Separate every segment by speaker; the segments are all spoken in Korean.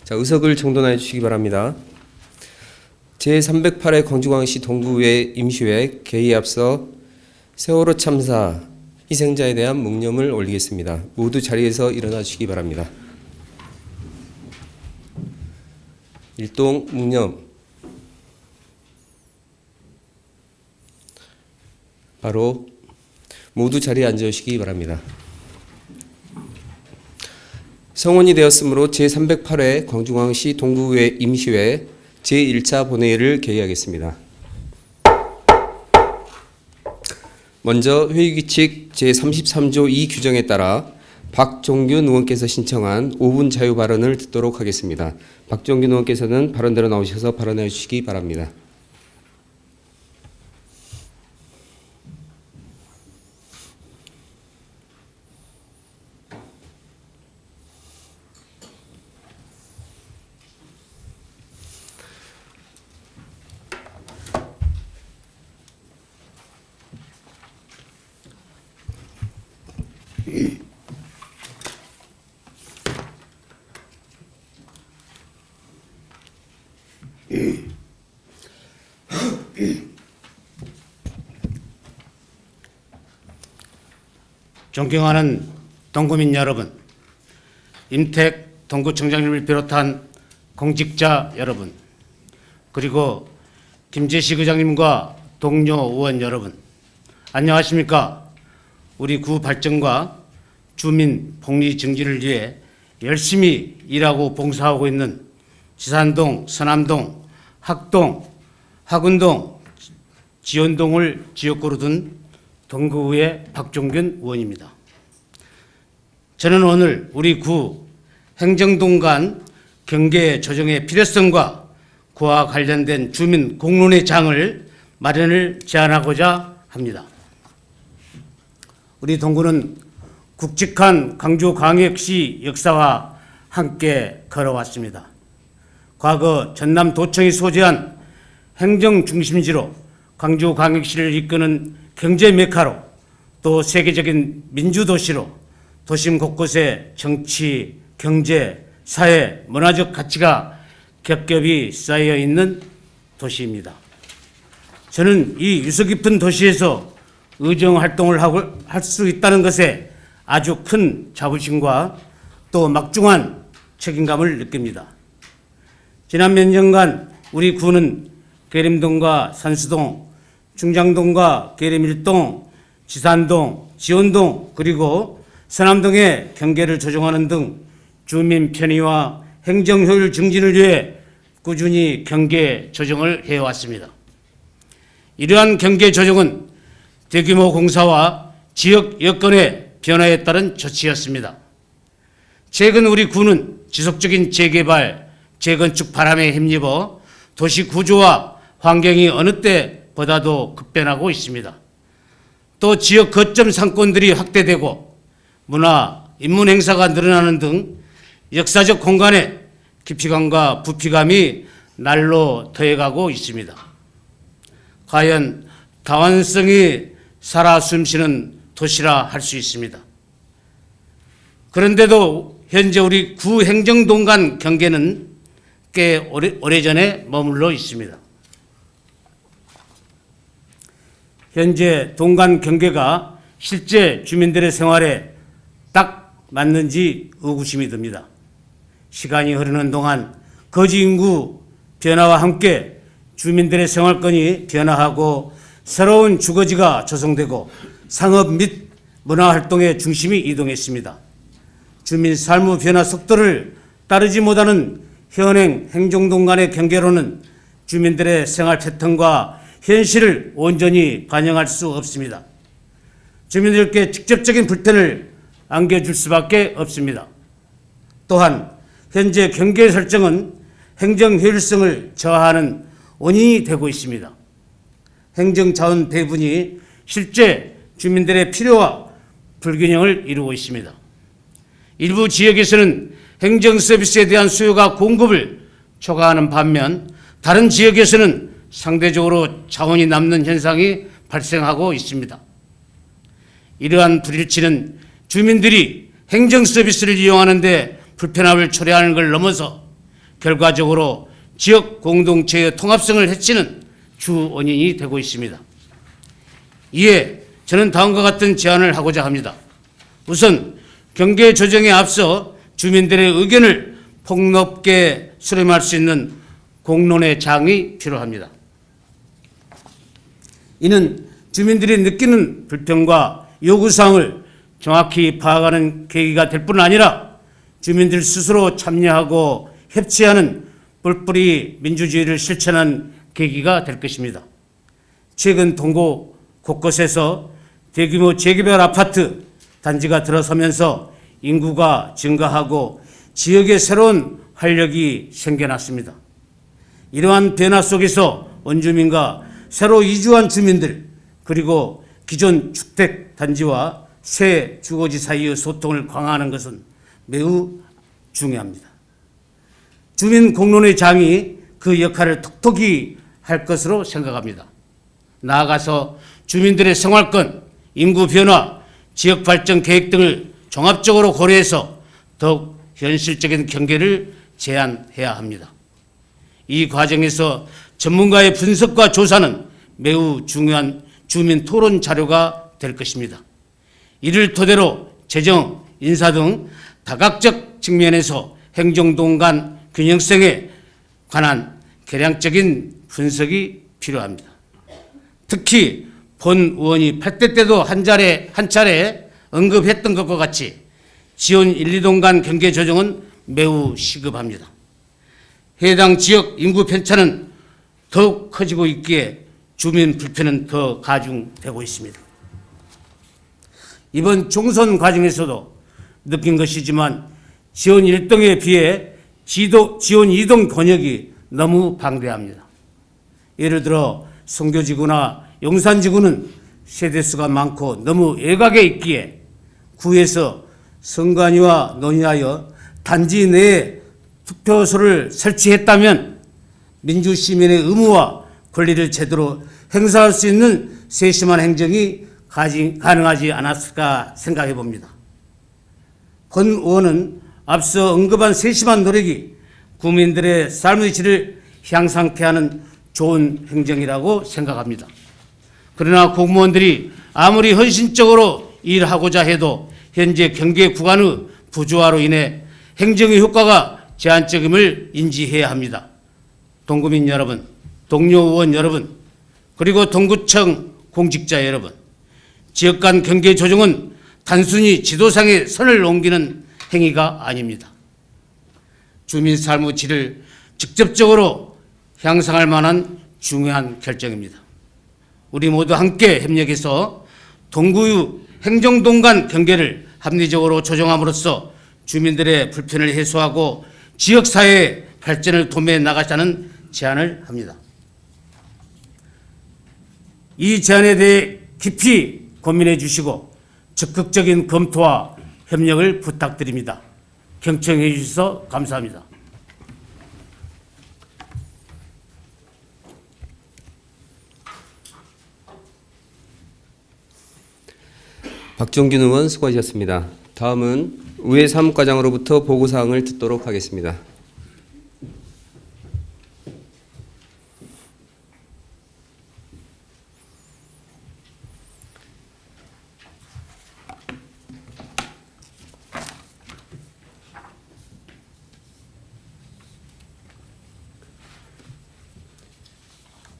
Speaker 1: 자, 의석을 정돈해 주시기 바랍니다. 제308회 광주광역시 동구의회 임시회 개의에 앞서 세월호 참사 희생자에 대한 묵념을 올리겠습니다. 모두 자리에서 일어나 주시기 바랍니다. 일동 묵념. 바로 모두 자리에 앉아 주시기 바랍니다. 성원이 되었으므로 제308회 광주광역시 동구의회 임시회 제1차 본회의를 개의하겠습니다. 먼저 회의규칙 제33조 2 규정에 따라 박종균 의원께서 신청한 5분 자유 발언을 듣도록 하겠습니다. 박종균 의원께서는 발언대로 나오셔서 발언해 주시기 바랍니다.
Speaker 2: 존경하는 동구민 여러분, 임택 동구청장님을 비롯한 공직자 여러분, 그리고 김재식 의장님과 동료 의원 여러분, 안녕하십니까? 우리 구 발전과 주민 복리 증진을 위해 열심히 일하고 봉사하고 있는 지산동, 서남동, 학동, 학운동, 지원동을 지역구로 둔 동구의 박종균 의원입니다. 저는 오늘 우리 구 행정동 간 경계 조정의 필요성과 그와 관련된 주민 공론의 장을 마련을 제안하고자 합니다. 우리 동구는 굵직한 광주광역시 역사와 함께 걸어왔습니다. 과거 전남도청이 소재한 행정중심지로 광주광역시를 이끄는 경제 메카로, 또 세계적인 민주도시로 도심 곳곳에 정치, 경제, 사회, 문화적 가치가 겹겹이 쌓여 있는 도시입니다. 저는 이 유서 깊은 도시에서 의정 활동을 할 수 있다는 것에 아주 큰 자부심과 또 막중한 책임감을 느낍니다. 지난 몇 년간 우리 구는 계림동과 산수동, 중장동과 계림1동, 지산동, 지원동, 그리고 서남동의 경계를 조정하는 등 주민 편의와 행정 효율 증진을 위해 꾸준히 경계 조정을 해왔습니다. 이러한 경계 조정은 대규모 공사와 지역 여건의 변화에 따른 조치였습니다. 최근 우리 구는 지속적인 재개발, 재건축 바람에 힘입어 도시 구조와 환경이 어느 때보다도 급변하고 있습니다. 또 지역 거점 상권들이 확대되고 문화, 인문 행사가 늘어나는 등 역사적 공간에 깊이감과 부피감이 날로 더해가고 있습니다. 과연 다원성이 살아 숨쉬는 도시라 할 수 있습니다. 그런데도 현재 우리 구 행정동 간 경계는 꽤 오래전에 머물러 있습니다. 현재 동간 경계가 실제 주민들의 생활에 딱 맞는지 의구심이 듭니다. 시간이 흐르는 동안 거지 인구 변화와 함께 주민들의 생활권이 변화하고 새로운 주거지가 조성되고 상업 및 문화활동의 중심이 이동했습니다. 주민 삶의 변화 속도를 따르지 못하는 현행 행정동 간의 경계로는 주민들의 생활 패턴과 현실을 온전히 반영할 수 없습니다. 주민들께 직접적인 불편을 안겨줄 수밖에 없습니다. 또한 현재 경계 설정은 행정 효율성을 저하하는 원인이 되고 있습니다. 행정자원 배분이 실제 주민들의 필요와 불균형을 이루고 있습니다. 일부 지역에서는 행정 서비스에 대한 수요가 공급을 초과하는 반면 다른 지역에서는 상대적으로 자원이 남는 현상이 발생하고 있습니다. 이러한 불일치는 주민들이 행정 서비스를 이용하는 데 불편함을 초래하는 걸 넘어서 결과적으로 지역 공동체의 통합성을 해치는 주 원인이 되고 있습니다. 이에 저는 다음과 같은 제안을 하고자 합니다. 우선 경계 조정에 앞서 주민들의 의견을 폭넓게 수렴할 수 있는 공론의 장이 필요합니다. 이는 주민들이 느끼는 불평과 요구사항을 정확히 파악하는 계기가 될 뿐 아니라 주민들 스스로 참여하고 협치하는 뿔뿔이 민주주의를 실천한 계기가 될 것입니다. 최근 동구 곳곳에서 대규모 재개발 아파트 단지가 들어서면서 인구가 증가하고 지역에 새로운 활력이 생겨났습니다. 이러한 변화 속에서 원주민과 새로 이주한 주민들 그리고 기존 주택 단지와 새 주거지 사이의 소통을 강화하는 것은 매우 중요합니다. 주민 공론의 장이 그 역할을 톡톡히 할 것으로 생각합니다. 나아가서 주민들의 생활권, 인구 변화, 지역 발전 계획 등을 종합적으로 고려해서 더욱 현실적인 경계를 제안해야 합니다. 이 과정에서 전문가의 분석과 조사는 매우 중요한 주민 토론 자료가 될 것입니다. 이를 토대로 재정, 인사 등 다각적 측면에서 행정동 간 균형성에 관한 계량적인 분석이 필요합니다. 특히 본 의원이 8대 때도 한 차례 언급했던 것과 같이 지원 1, 2동 간 경계 조정은 매우 시급합니다. 해당 지역 인구 편차는 더욱 커지고 있기에 주민 불편은 더 가중되고 있습니다. 이번 총선 과정에서도 느낀 것이지만 지원 1동에 비해 지원 2동 권역이 너무 방대합니다. 예를 들어 송교지구나 용산지구는 세대수가 많고 너무 외곽에 있기에 구에서 선관위와 논의하여 단지 내에 투표소를 설치했다면 민주시민의 의무와 권리를 제대로 행사할 수 있는 세심한 행정이 가능하지 않았을까 생각해 봅니다. 권 의원은 앞서 언급한 세심한 노력이 국민들의 삶의 질을 향상케 하는 좋은 행정이라고 생각합니다. 그러나 공무원들이 아무리 헌신적으로 일하고자 해도 현재 경계 구간의 부조화로 인해 행정의 효과가 제한적임을 인지해야 합니다. 동구민 여러분, 동료 의원 여러분, 그리고 동구청 공직자 여러분, 지역 간 경계 조정은 단순히 지도상의 선을 옮기는 행위가 아닙니다. 주민 삶의 질을 직접적으로 향상할 만한 중요한 결정입니다. 우리 모두 함께 협력해서 동구의 행정동 간 경계를 합리적으로 조정함으로써 주민들의 불편을 해소하고 지역사회의 발전을 도모해 나가자는 제안을 합니다. 이 제안에 대해 깊이 고민해 주시고 적극적인 검토와 협력을 부탁드립니다. 경청해 주셔서 감사합니다.
Speaker 1: 박종균 의원 수고하셨습니다. 다음은 의회 사무과장으로부터 보고사항을 듣도록 하겠습니다.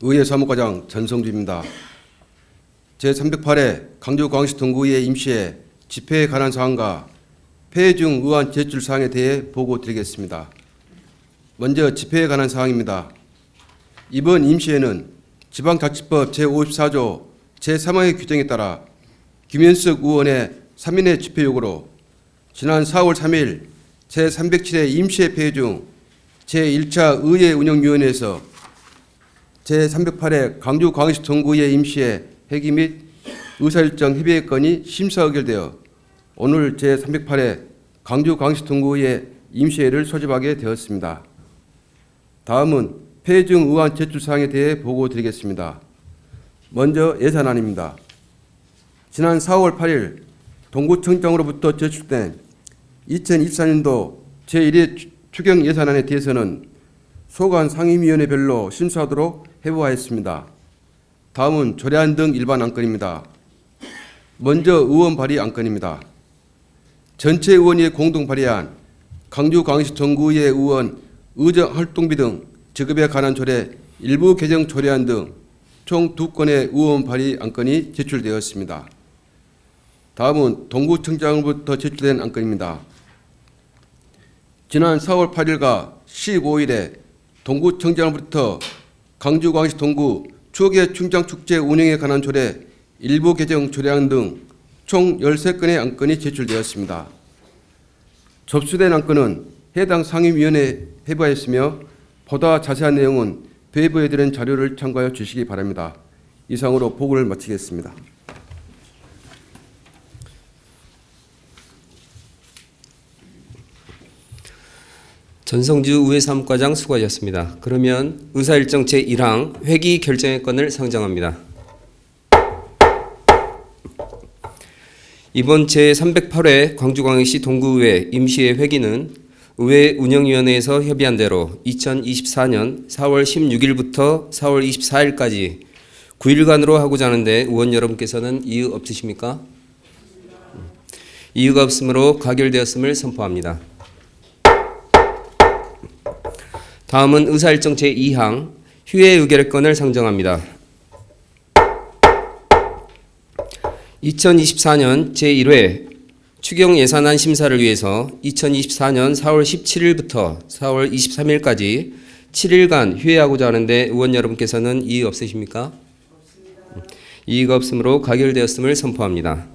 Speaker 3: 의회 사무과장 전성주입니다. 제308회 강주광역시 동구의회 임시회 집회에 관한 사항과 폐회 중 의안 제출 사항에 대해 보고 드리겠습니다. 먼저 집회에 관한 사항입니다. 이번 임시회는 지방자치법 제54조 제3호의 규정에 따라 김현석 의원의 3인의 집회 요구로 지난 4월 3일 제307회 임시회 폐회 중 제1차 의회운영위원회에서 제308회 강주광역시 동구의회 임시회 회기 및 의사일정 협의회 건이 심사 의결되어 오늘 제308회 강주광역시 동구의회 임시회를 소집하게 되었습니다. 다음은 폐회 중 의안 제출 사항에 대해 보고 드리겠습니다. 먼저 예산안입니다. 지난 4월 8일 동구청장으로부터 제출된 2024년도 제1회 추경 예산안에 대해서는 소관 상임위원회별로 심사하도록 해부하였습니다. 다음은 조례안 등 일반 안건입니다. 먼저 의원 발의 안건입니다. 전체 의원이 공동 발의한 강주광역시 정구의 의원 의정 활동비 등 지급에 관한 조례 일부 개정 조례안 등 총 2건의 의원 발의 안건이 제출되었습니다. 다음은 동구청장으로부터 제출된 안건입니다. 지난 4월 8일과 15일에 동구청장으로부터 강주광역시 동구 추억의 충장축제 운영에 관한 조례 일부 개정 조례안 등 총 13건의 안건이 제출되었습니다. 접수된 안건은 해당 상임위원회에 해부하였으며 보다 자세한 내용은 배부해드린 자료를 참고하여 주시기 바랍니다. 이상으로 보고를 마치겠습니다.
Speaker 1: 전성주 의회사무과장 수고하셨습니다. 그러면 의사일정 제1항 회기 결정의 건을 상정합니다. 이번 제308회 광주광역시 동구의회 임시회 회기는 의회 운영위원회에서 협의한 대로 2024년 4월 16일부터 4월 24일까지 9일간으로 하고자 하는데 의원 여러분께서는 이의 없으십니까? 이의가 없으므로 가결되었음을 선포합니다. 다음은 의사일정 제2항 휴회 의결의 건을 상정합니다. 2024년 제1회 추경 예산안 심사를 위해서 2024년 4월 17일부터 4월 23일까지 7일간 휴회하고자 하는데 의원 여러분께서는 이의 없으십니까? 없습니다. 이의가 없으므로 가결되었음을 선포합니다.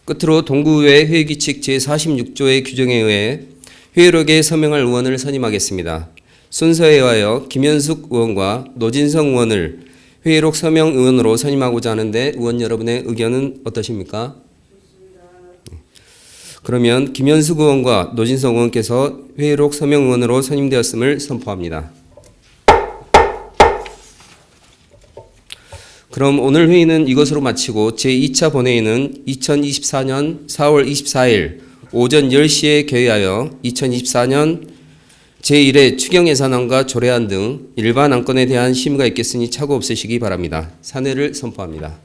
Speaker 1: 끝으로 동구의회 회의규칙 제46조의 규정에 의해 회의록에 서명할 의원을 선임하겠습니다. 순서에 의하여 김현숙 의원과 노진성 의원을 회의록 서명 의원으로 선임하고자 하는데 의원 여러분의 의견은 어떠십니까? 그러면 김현숙 의원과 노진성 의원께서 회의록 서명 의원으로 선임되었음을 선포합니다. 그럼 오늘 회의는 이것으로 마치고 제2차 본회의는 2024년 4월 24일 오전 10시에 개회하여 2024년 제1회 추경예산안과 조례안 등 일반 안건에 대한 심의가 있겠으니 착오 없으시기 바랍니다. 사내를 선포합니다.